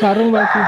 Sarung baju.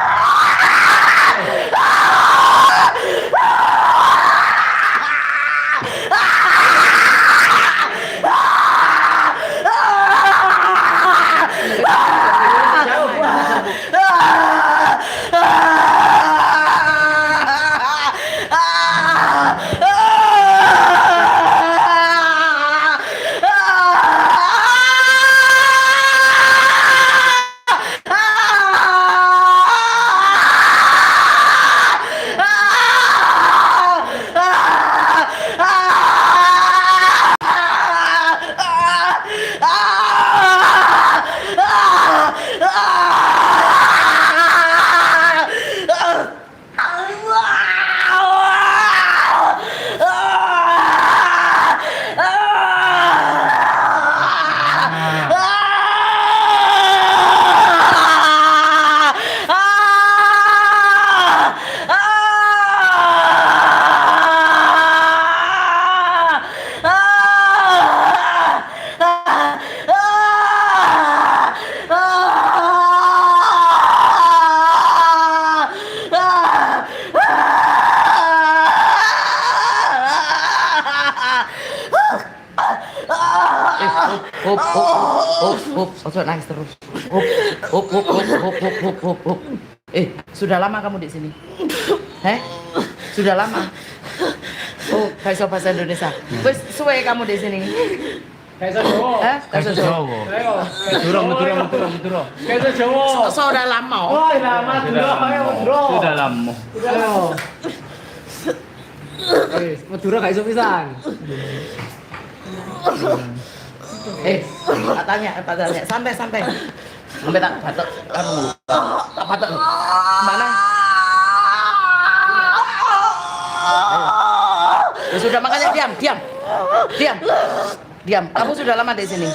Ojo nangis terus. Sudah lama kamu di sini? Sudah lama? Gak iso bahasa Indonesia. Wis suwe kamu di sini? Gak iso Jawa. Gak iso Jawa. Meduro. Gak iso Jawa. Sudah lama. Oh, lama Meduro. Sudah lama. Meduro gak iso pisan. Tak tanya, santai. Sampai tak batuk kamu. Tak batuk. Mana? Ya sudah, makanya diam. Kamu sudah lama di sini.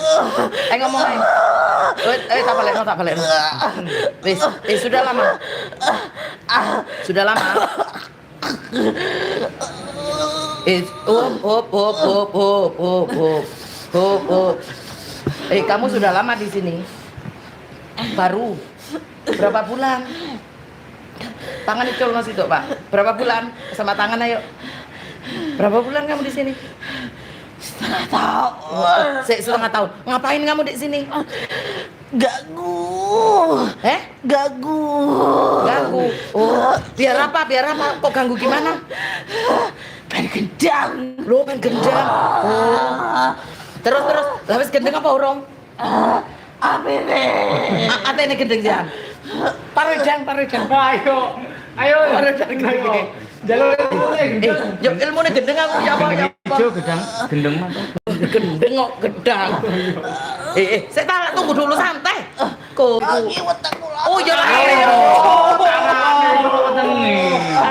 Ngomong aja. Tak balik. Wis, sudah lama. Sudah lama. Kamu sudah lama di sini? Baru berapa bulan? Tangan itu ngasih tuh, Pak. Berapa bulan? Sama tangan ayo. Berapa bulan kamu di sini? Setengah tahun. Setengah tahun. Ngapain kamu di sini? Ganggu. Ganggu. Oh, biar apa? Kok ganggu gimana? Pengen gendang. Lo pengen gendang. Oh. Terus. Habis gendeng apa urung? Apa ini? Ate ini gendeng jan. Paredang. Ayo. Paredang. Jalur ilmu Yo ilmune gendeng aku ya apa? Ijo gendeng mah. Gendeng kok gedang. Saya tak tunggu dulu santai. Kok. Oh ya.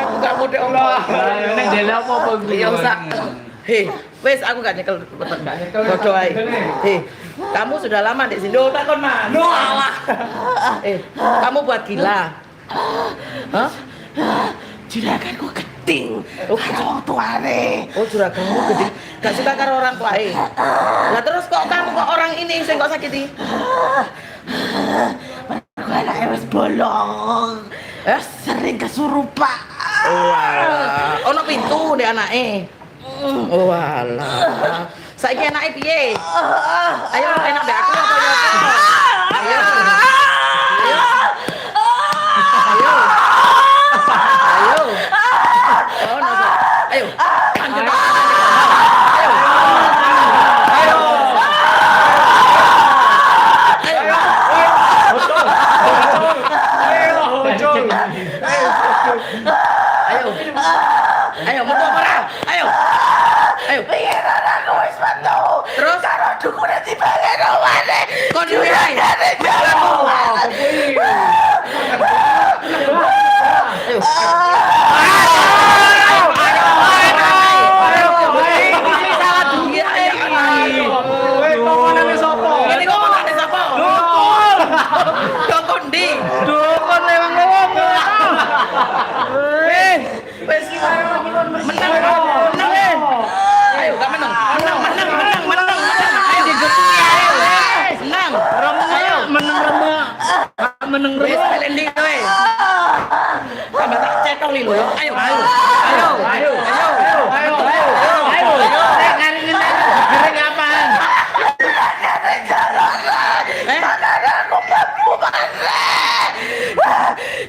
Aku gak mau Allah. Nek dele apa Ya usah. Wes aku gak nyekel bodoh ae. Kamu sudah lama di sini. Takon mana? Alah. Kamu buat gila. Hah? Juraganku geding. Karo tuane. Oh, juraganmu geding. Gak suka karo orang tuae. Lah terus kok kamu kok orang ini sing kok sakiti? Aku anake wis bolong. Sering kesurupan. Walah, ono pintu ndek anake. Walah. Saiki anake piye? Ayo enak mbek aku apa ya? Ayo. Ayo. Lanjut. Ayo, mau apa? Ayo. Pikiran aku wis metu. Terus karo dukune dibalen omane. kok dhewe ae. Ayo. takoni lho ya. Ayo. Ayo. Kering apaan?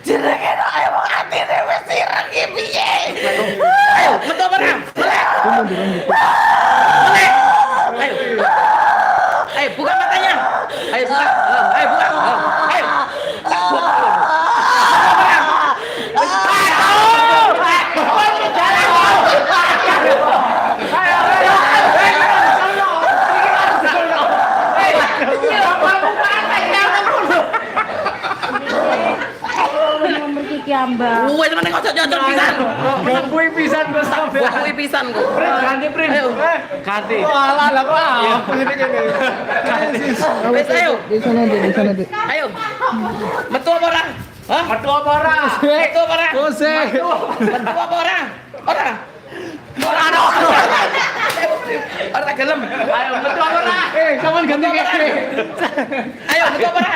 Jenenge ayo wong atine wis ireng iki piye? Ayo, metu apa ora? Ayo. Ayo, buka matanya. Ayo buka. Ayo buka. Ayo. Tak buka. Wes meneng ojo nyocok pisan. Kuwi pisan kok sampe. Wah kuwi pisan kok. Ganti print. Ayo. Ganti. Walah lah kok apa ini kene. Wes ayo. Ayo. Metu apa ora? Hah? Metu apa ora? Metu apa ora? Kose. Metu apa ora? Ora. Ora. Ora gelem. Ayo metu apa ora? Sampeyan ganti kene. Ayo metu apa ora?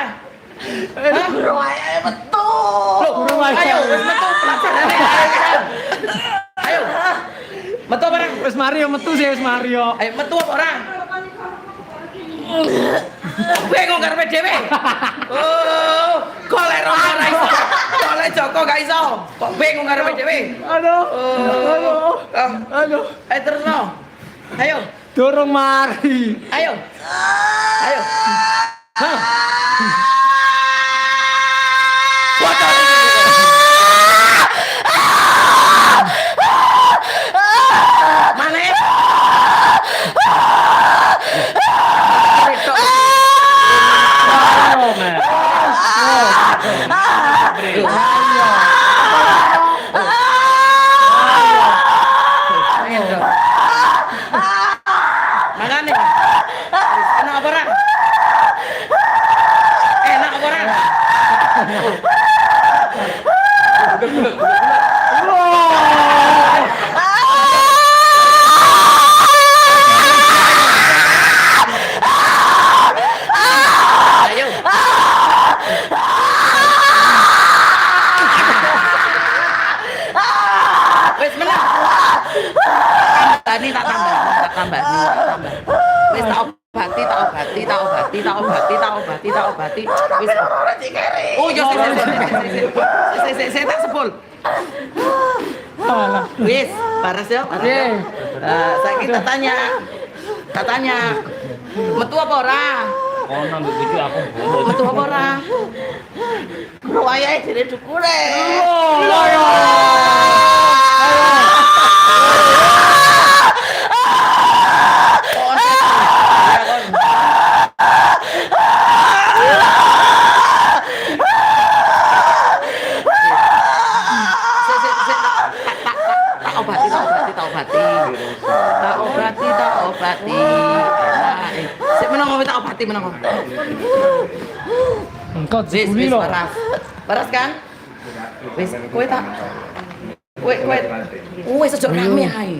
Bro ayo metu. Burung aja. Ayo wes metu pelajarane. Ayo. Metu apa ora? Wis Mario metu sih wis Mario. Ayo metu apa ora? Bingung karepe dhewe. Oh, golek rono ora iso. Golek Joko gak iso. Kok bingung karepe dhewe? Aduh. Oh. Aduh. Ayo terusno. Ayo. Dorong mari. Ayo. Ayo. Hah. Bocor iki. Mana ya? Makane. Enak apa ora? Enak apa ora? Ayo. Wes menang. Tadi tak tambah. Wes tak obati. Wis. Oh, yo saya tak sebul. Wis, paras ya. Saiki tak tanya. Metu apa ora? Ono mbek iki aku. Metu apa ora? Bro ayo dene dukure. Tak obati. Sik menang tak obati menang. Engkau Wis, juli loh. Paras kan? Wis, kowe tak. Kowe. Wis ojo rame ae.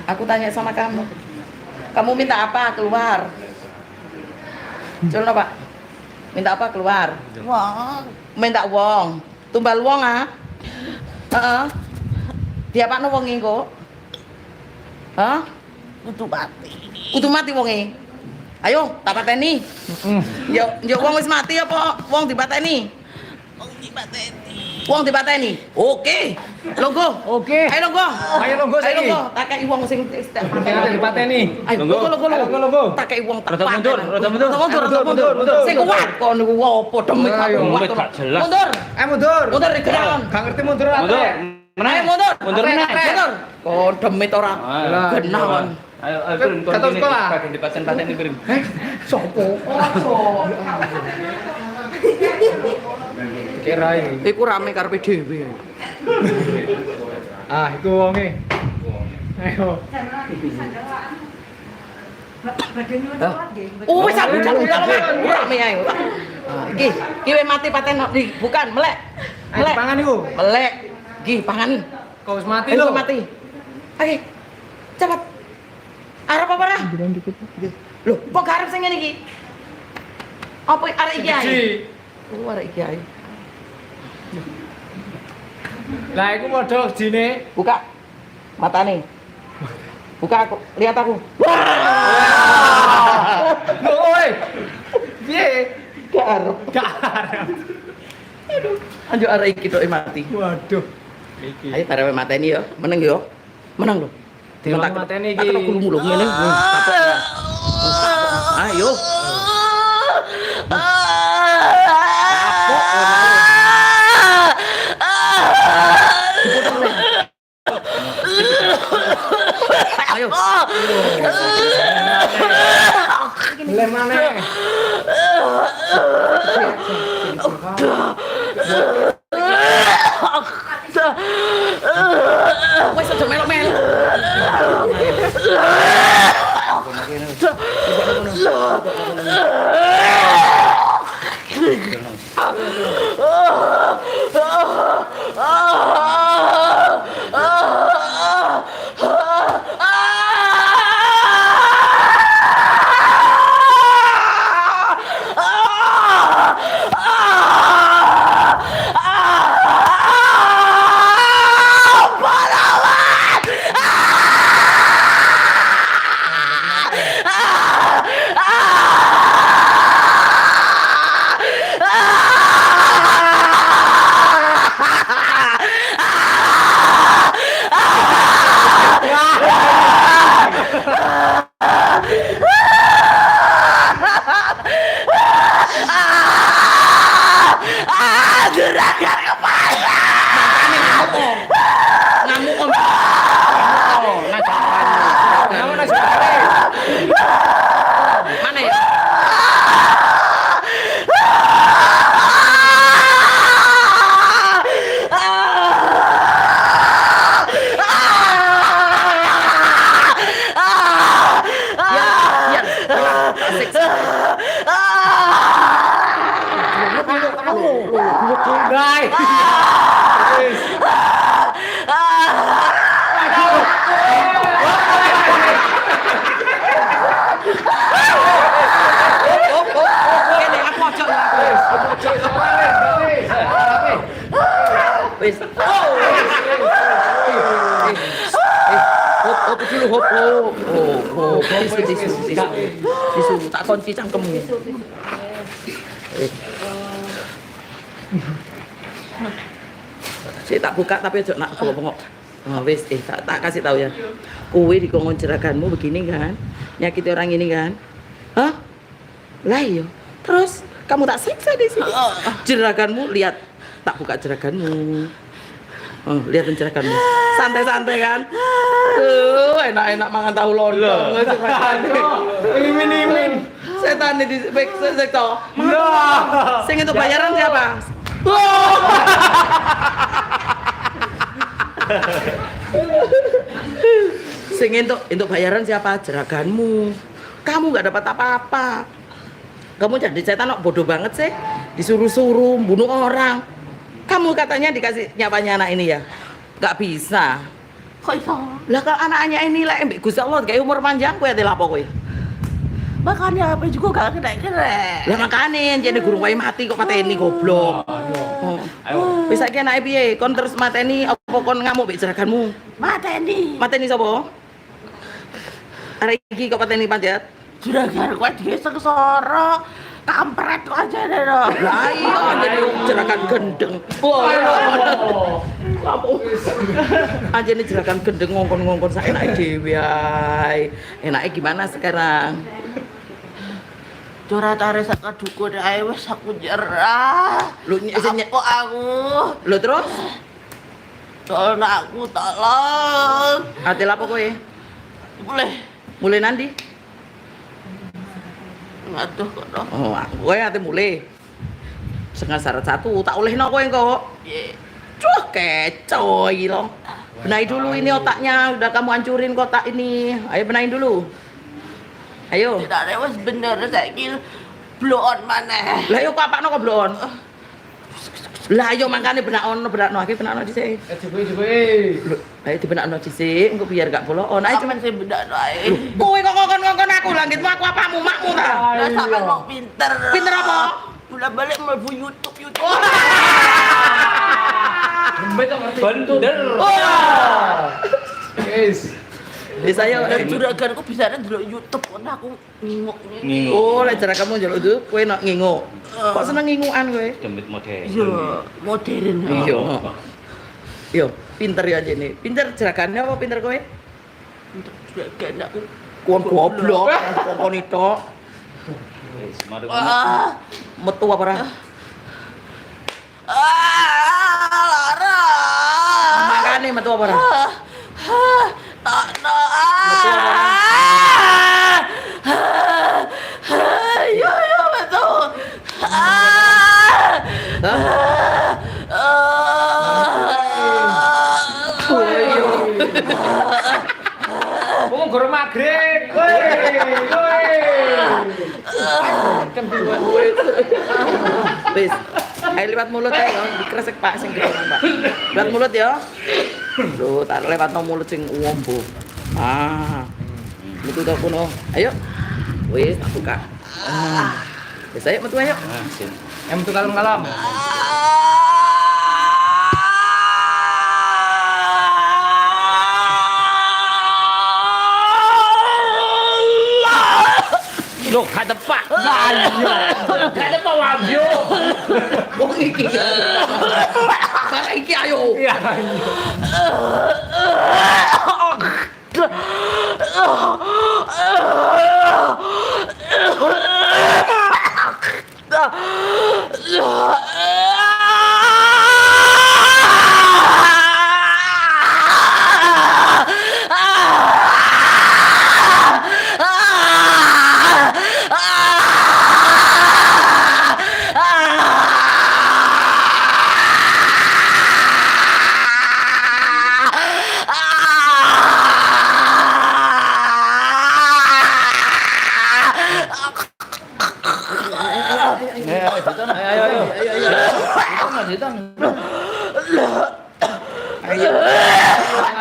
Aku tanya sama kamu. Kamu minta apa keluar? Culno, Pak. Minta apa keluar? Wong. Minta wong. Tumbal wong ah. Heeh. Diapakno wong engko? Hah? Kudu mati. Kudu mati wonge. Ayo, tak pateni. Yo wong wis mati apa wong dipateni? Wong dipateni. Oke. Longgo. Oke. Ayo longgo. Ayo longgo saiki. Ayo longgo. Tak kei wong sing tak Kene dipateni. Ayo longgo. Tak kei wong tak Rada mundur. Mundur. Sing kuat kok niku opo demit Ayo, kuat. gak jelas. Mundur. Mundur. Mundur gerak. Gak ngerti mundur Mundur. apa. Ayo mundur. Mundur Apa, meneh. apa? Mundur. Kok demit ora. Alah. Genawan. Ayo Brim, Kata sekolah. Bagian di paten ini Brim. Sopo? Kira ini. Iku rame karepe dhewe. Ah, itu wonge. Ayo. Oh, wis aku rame ae. Iki wis mati paten bukan melek. Ayo pangan iku. Melek. Iki pangan. Kau wis mati Ayo lho. mati. Ayo. Cepat. Arep apa ora? Lho, kok gak arep sing ngene iki? Apa arek iki ae? Oh, arek iki ae. Lah iku padha jine. Buka mata nih. Buka aku, lihat aku. Lho oi. Piye? Gak arep. Gak arep. Anjuk arek iki tok mati. Waduh. Ayo tarewe mateni yo, meneng yo. Meneng lho. Diulang mateni iki. Tak kulung lho ngene. Kapok. Ayo. Ayo. Lem maneh. Wes aja melok-melok. Juragan kepala. Ngamuk om. Kamu nasi Mana ya? Guys. Wis. Hop dulu hop. Tisu tak kunci cangkemmu. Saya tak buka tapi ojo nak bengok-bengok. Oh, wis tak kasih tahu ya. Kowe dikongkon jeraganmu begini kan? Nyakiti orang ini kan? Hah? Lah iya. Terus kamu tak siksa di sini. Jeraganmu lihat, tak buka jeraganmu. Oh, lihat jeraganmu. Santai-santai kan? Enak-enak mangan tahu lontong. Imin. Setan di sektor. Nah. Sing itu bayaran siapa? Sing untuk bayaran siapa? Jeraganmu. Kamu nggak dapat apa-apa. Kamu jadi setan kok bodoh banget sih. Disuruh-suruh bunuh orang. Kamu katanya dikasih nyapanya anak ini ya? Nggak bisa. Kok iso? Lah kalau anaknya ini lah mbek Gusti Allah kayak umur panjang kowe ate lapo kowe? Makanya apa juga gak kena-kena. Lah makane jane gurung wae mati kok pateni goblok. Ayo. Wis saiki anake piye? Kon terus mateni apa kon ngamuk mbek jeraganmu? Mateni. Mateni sapa? Arek iki kok pateni panjat? Juragan kuwi dhewe sengsara. Kampret kok aja deh. Lah iya jadi jeragan gendeng. Anjene jeragan gendeng ngongkon-ngongkon sak enake dhewe ae. Enake gimana sekarang? Curhatare sak dukun ae wis aku nyerah. Lu Kok aku? Lho terus? Tolong aku tolong. Ate lapo kowe? Mulai nanti? Aduh kok dong. Oh, kowe ate mulai. Setengah syarat satu tak olehno kowe kok. Cuh, kecoy lo. Benahi dulu ini otaknya, udah kamu hancurin kotak ini. Ayo benahin dulu. Ayo. Tidak ada wis bener saiki blow on maneh. Lah yo kok apakno kok blow on? Lah yo mangkane benakno iki benakno dhisik. Coba. Ayo dibenakno dhisik, engko biar gak blow on. Ayo Cuman sing bedakno ae. kowe kok ngongkon aku langitmu aku apamu makmu ta? Lah sampe kok pinter. Pinter apa? Udah balik mlebu YouTube. Bener. Guys. Bisa ya. Dan juraganku bisa ada dulu YouTube kan aku nginguk Ngingu. Oh, lek cara kamu njaluk itu kowe nak ngingu. Kok seneng ngingukan kowe? Dembit modern. Iya, modern. Iya. Yo, pinter ya jene. Pinter jeragannya apa pinter kowe? Untuk juragan aku. Kon goblok, kon itu. Wis, mari. Metu apa ora? Lara. Makane metu apa ora? Tak no. Metu apa ora? Iya, betul. Wong goro maghrib. Woi. Wis. Ayo lewat mulut ya, dikresek Pak sing gede Pak. Lewat mulut ya. Lho, tak lewat mulut sing wombo. Metu to kono. Ayo. Wis, tak buka. Wis ayo metu ayo. Ah, sip. Yang itu kalem-kalem. Loh, kata Pak. Ada apa wabyo? Wong iki. Pak iki ayo. Iya.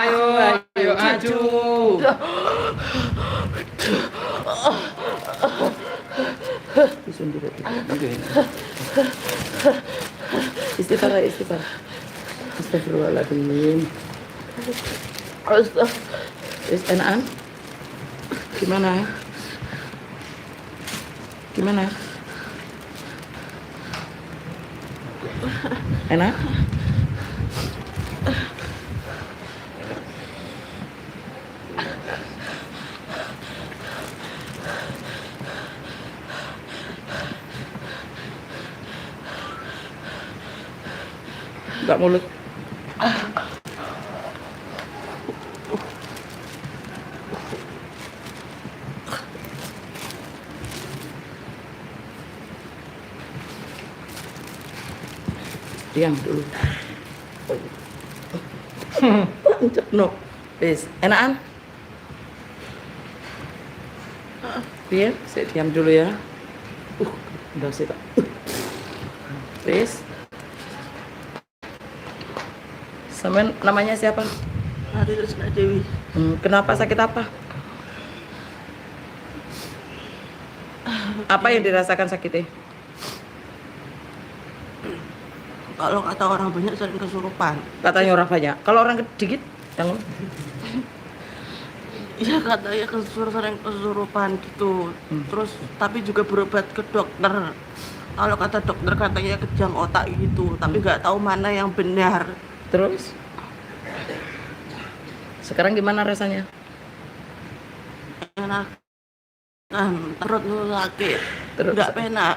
Ayo, aju. Istighfar, istighfar. Astagfirullahaladzim. Wis enakan? Gimana? Gimana? Enak? Buka mulut. Diam dulu. No. Wis, enakan? Biar, saya diam dulu ya. Udah sih, Pak. Wis. Sampean namanya siapa? Hari Resna Dewi. Kenapa sakit apa? Apa yang dirasakan sakitnya? Kalau kata orang banyak sering kesurupan. Katanya orang banyak. Kalau orang dikit, yang Iya katanya sering kesurupan gitu. Terus tapi juga berobat ke dokter. Kalau kata dokter katanya kejang otak gitu. Tapi nggak tahu mana yang benar. terus? Sekarang gimana rasanya? Enak kan perut lu sakit. Terus? Nggak penak.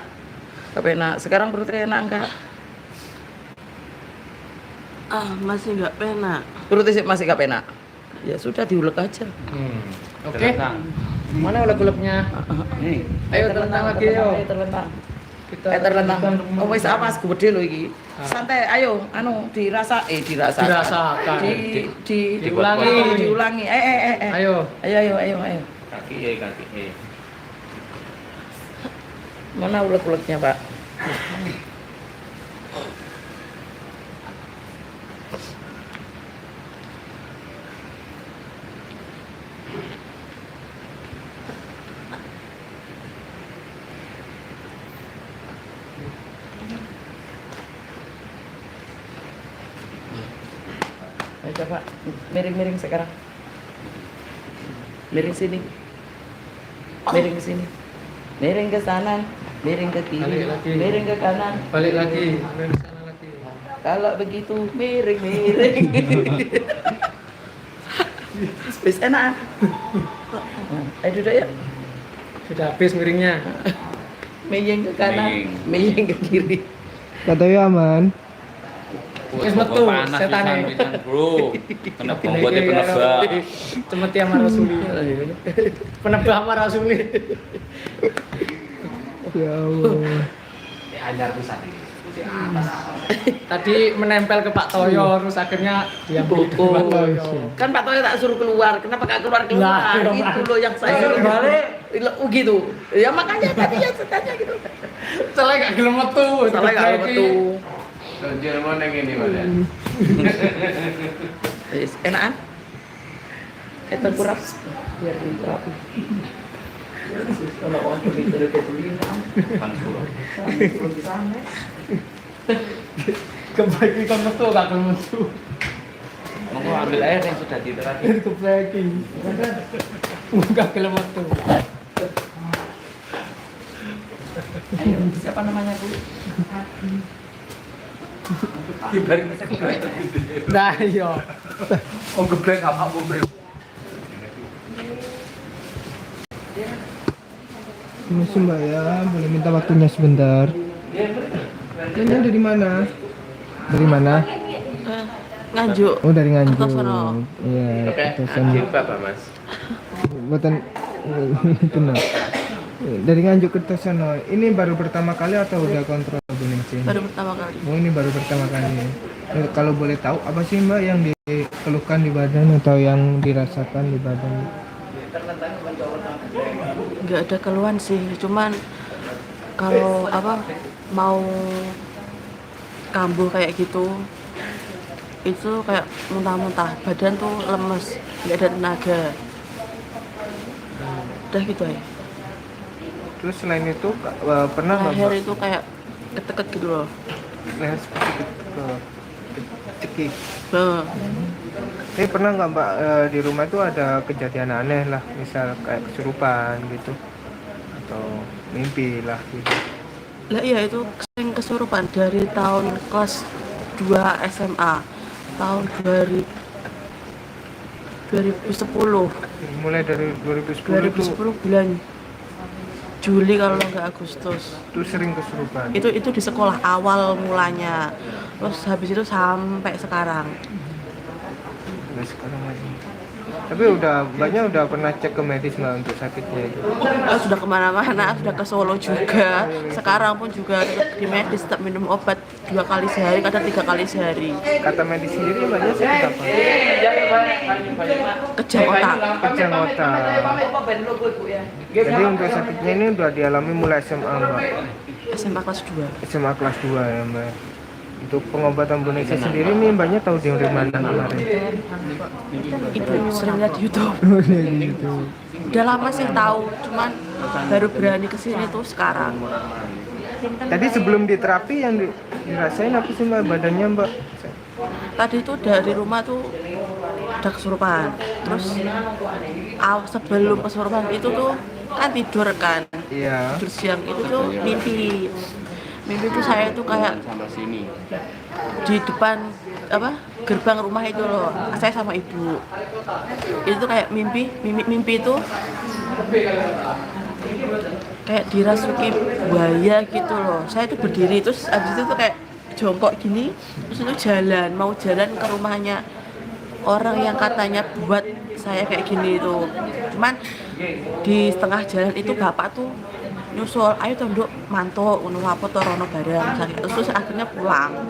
Gak enak. Sekarang perutnya enak enggak? Masih nggak penak. Perutnya masih gak enak. Ya sudah diulek aja. Oke. Mana uleg-ulegnya? Nih. Ayo terlentang lagi yo. Ayo terlentang. Kita Terlentang. lanjutkan Oh wis apa gede lo iki. Santai, ayo anu dirasakan. Dirasakan. Diulangi. Diulangi. Ayo. Ayo. Kaki. Mana uleg-ulegnya, Pak? Coba miring-miring sekarang. Miring sini. Miring ke sini. Miring ke kanan, miring ke kiri, Balik lagi. miring ke kanan. Balik lagi. Main ke sana lagi. Kalau begitu miring-miring. Wis enak. Ayo duduk ya. Sudah habis miringnya. Meyeng ke kanan, meyeng ke kiri. Katanya aman. Wis metu, panas setane. pisan, Bro. Kena bombotnya penebak. Cemeti sama Rasuli. Penebak sama Rasuli. Ya Allah. Tadi menempel ke Pak Toyo, terus akhirnya diambil ke Pak Toyo. Kan Pak Toyo tak suruh keluar, kenapa gak keluar? Lah, Itu loh yang saya suruh balik. Gitu. Ya makanya tadi ya tanya gitu. Salah gak gelem metu. Salah gak betul. Jerman yang ini mana? Enakan? Itu kurang biar diterapi. Kalau orang itu udah ketulinan, belum bisa aneh. Kembali ke metu gak gelem metu. Mau ambil air yang sudah diterapi. Kembali. Gak gelem metu. Ayo, siapa namanya Bu? Nah iya. Oh geblek apa mobil? Permisi Mbak ya, boleh minta waktunya sebentar. Kalian dari mana? Dari mana? Nganjuk. Oh dari Nganjuk. Kertosono. Iya, Kertosono. Bapak Mas. Buatan kenal. Dari Nganjuk ke Kertosono. Ini baru pertama kali atau udah kontrol Bu Ningsih? Baru pertama kali. Oh ini baru pertama kali. Kalau boleh tahu apa sih Mbak yang dikeluhkan di badan atau yang dirasakan di badan? Nggak ada keluhan sih, cuman kalau apa mau kambuh kayak gitu itu kayak muntah-muntah, badan tuh lemes, nggak ada tenaga. Udah gitu ya. Terus selain itu pernah nggak Leher Mbak? itu kayak keteket gitu loh. Leher seperti cekik. Nah, Tapi pernah nggak Mbak di rumah itu ada kejadian aneh lah, misal kayak kesurupan gitu atau mimpi lah gitu. lah iya itu sering kesurupan dari tahun kelas 2 SMA tahun 2010 Mulai dari 2010 itu 2010 bulan Juli kalau nggak Agustus. sering kesurupan. Itu di sekolah awal mulanya, terus habis itu sampai sekarang. Nah, sekarang lagi. Tapi Mbaknya udah pernah cek ke medis nggak untuk sakitnya itu? Sudah kemana-mana, sudah ke Solo juga, sekarang pun juga tetap di medis, tetap minum obat 2 kali sehari, kadang 3 kali sehari. Kata medis sendiri Mbaknya sakit apa? Kejang otak. Kejang otak. Jadi untuk sakitnya ini udah dialami mulai SMA Mbak. SMA kelas 2. SMA kelas 2 ya Mbak. Untuk pengobatan Bu Ningsih sendiri nih Mbaknya tahu dari mana kemarin? Ibu sering lihat di YouTube. Oh gitu. Udah lama sih tahu, cuman baru berani kesini tuh sekarang. Tadi sebelum diterapi yang dirasain apa sih Mbak badannya Mbak? Tadi tuh dari rumah tuh udah kesurupan. Terus sebelum kesurupan itu tuh kan tidur kan. Iya. Tidur siang itu tuh mimpi tuh saya tuh kayak di depan gerbang rumah itu loh, saya sama ibu itu tuh kayak mimpi itu kayak dirasuki buaya gitu loh. Saya tuh berdiri terus abis itu tuh kayak jongkok gini, terus itu mau jalan ke rumahnya orang yang katanya buat saya kayak gini itu. Cuman di setengah jalan itu bapak tuh nyusul, ayo tunduk mantuk ngono apa to rono barang sakit. Terus akhirnya pulang,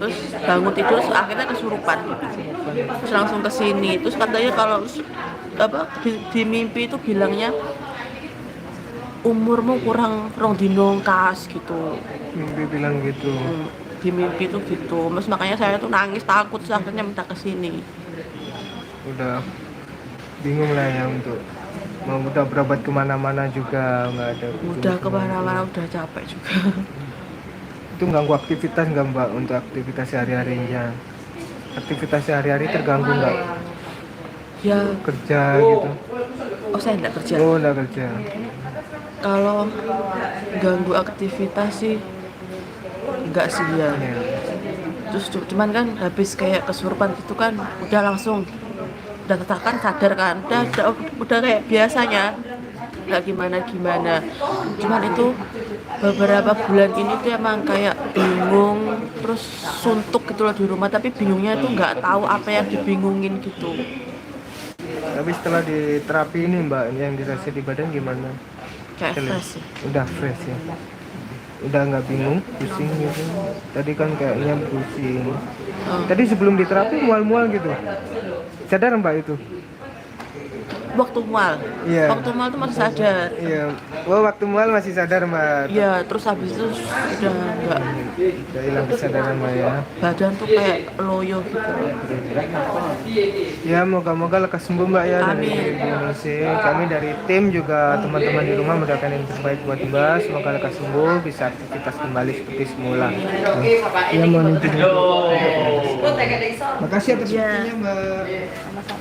terus bangun tidur terus akhirnya kesurupan, terus langsung ke sini. Terus katanya kalau di mimpi itu bilangnya umurmu kurang dino kas gitu. Mimpi bilang gitu. Di mimpi itu gitu, terus makanya saya tuh nangis takut, terus akhirnya minta ke sini. Udah bingung lah ya untuk udah berobat kemana-mana juga nggak ada. Udah kemana-mana udah capek juga. Itu ganggu aktivitas nggak Mbak untuk aktivitas sehari-harinya? aktivitas sehari-hari terganggu nggak? Ya, Kerja gitu? oh saya enggak kerja. Oh, nggak kerja. Kalau ganggu aktivitas sih enggak sih ya. Iya. Terus cuman kan habis kayak kesurupan gitu kan udah langsung udah kan sadar kan udah kayak biasanya nggak gimana cuman itu beberapa bulan ini tuh emang kayak bingung terus suntuk gitu loh di rumah tapi bingungnya itu nggak tahu apa yang dibingungin gitu. Tapi setelah di terapi ini Mbak, yang dirasa di badan gimana? Kayak Kalian? fresh sih. Udah fresh ya? Udah nggak bingung, pusing gitu? Tadi kan kayaknya pusing. Oh. Tadi sebelum di terapi mual-mual gitu? Sadar Mbak itu? Waktu mual Iya. waktu mual tuh masih sadar. Iya. Oh, waktu mual masih sadar Mbak? Iya, terus habis itu udah nggak, Udah hilang kesadaran Mbak ya? badan tuh kayak loyo gitu. Ya, moga-moga lekas sembuh Mbak ya dari Amin. Indonesia. Kami dari tim juga teman-teman di rumah mendoakan yang terbaik buat Mbak. Semoga lekas sembuh, bisa aktivitas kembali seperti semula. Ya, mohon izin. Makasih atas Iya. waktunya Mbak.